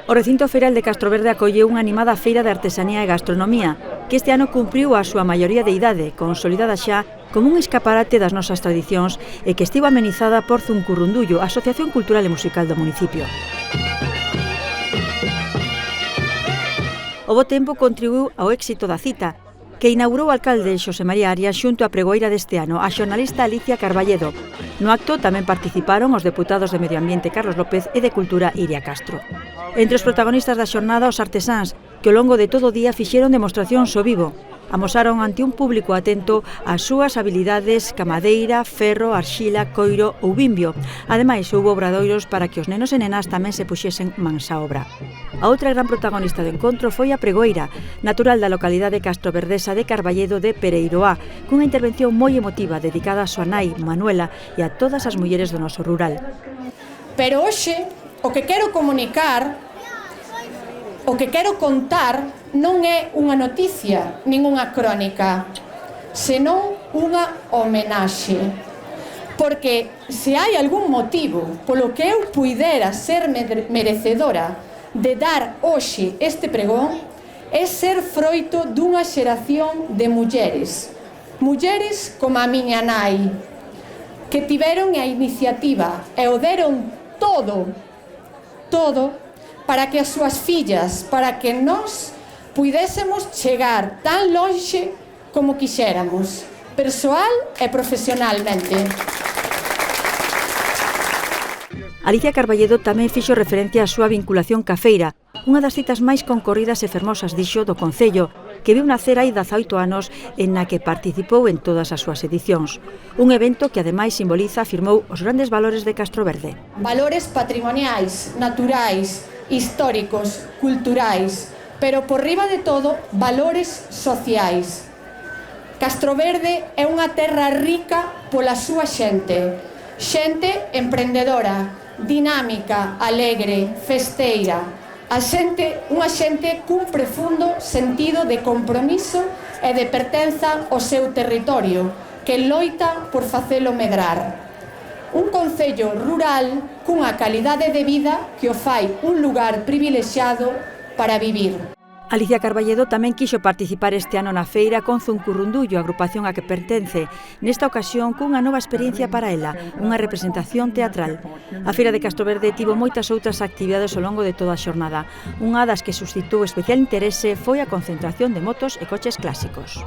O recinto feiral de Castroverde acolleu unha animada feira de artesanía e gastronomía, que este ano cumpriu a súa maioría de idade, consolidada xa como un escaparate das nosas tradicións e que estivo amenizada por Zuncuurrundullo, Asociación Cultural e Musical do municipio. O bo tempo contribuiu ao éxito da cita, que inaugurou o alcalde Xosé María Arias xunto á pregoeira deste ano, a xornalista Alicia Carballedo. No acto tamén participaron os deputados de Medio Ambiente Carlos López e de Cultura Iria Castro. Entre os protagonistas da xornada, os artesáns, que ao longo de todo o día fixeron demostracións ao vivo. Amosaron ante un público atento as súas habilidades camadeira, ferro, arxila, coiro ou bimbio. Ademais, houbo obradoiros para que os nenos e nenas tamén se puxesen mans á obra. A outra gran protagonista do encontro foi a pregoeira, natural da localidade castroverdesa de Carballedo de Pereiroá, cunha intervención moi emotiva dedicada a súa nai, Manuela, e a todas as mulleres do noso rural. Pero hoxe, o que quero comunicar, o que quero contar, non é unha noticia, nin unha crónica, senón unha homenaxe. Porque se hai algún motivo polo que eu puidera ser merecedora de dar hoxe este pregón, é ser froito dunha xeración de mulleres. Mulleres como a miña nai, que tiveron a iniciativa e o deron todo para que as súas fillas, para que nós puidésemos chegar tan lonxe como quixéramos, persoal e profesionalmente. Alicia Carballedo tamén fixo referencia á súa vinculación ca feira, unha das citas máis concorridas e fermosas, dixo, do Concello, que viu nacer hai 18 anos en na que participou en todas as súas edicións. Un evento que ademais simboliza, afirmou, os grandes valores de Castroverde. Valores patrimoniais, naturais, históricos, culturais, pero por riba de todo, valores sociais. Castroverde é unha terra rica pola súa xente, xente emprendedora, dinámica, alegre, festeira, unha xente cun profundo sentido de compromiso e de pertenza ao seu territorio, que loita por facelo medrar. Un concello rural cunha calidade de vida que o fai un lugar privilexiado para vivir. Alicia Carballedo tamén quixo participar este ano na feira con Zuncuurrundullo, a agrupación a que pertence, nesta ocasión cunha nova experiencia para ela, unha representación teatral. A Feira de Castroverde tivo moitas outras actividades ao longo de toda a xornada. Unha das que suscitou especial interese foi a concentración de motos e coches clásicos.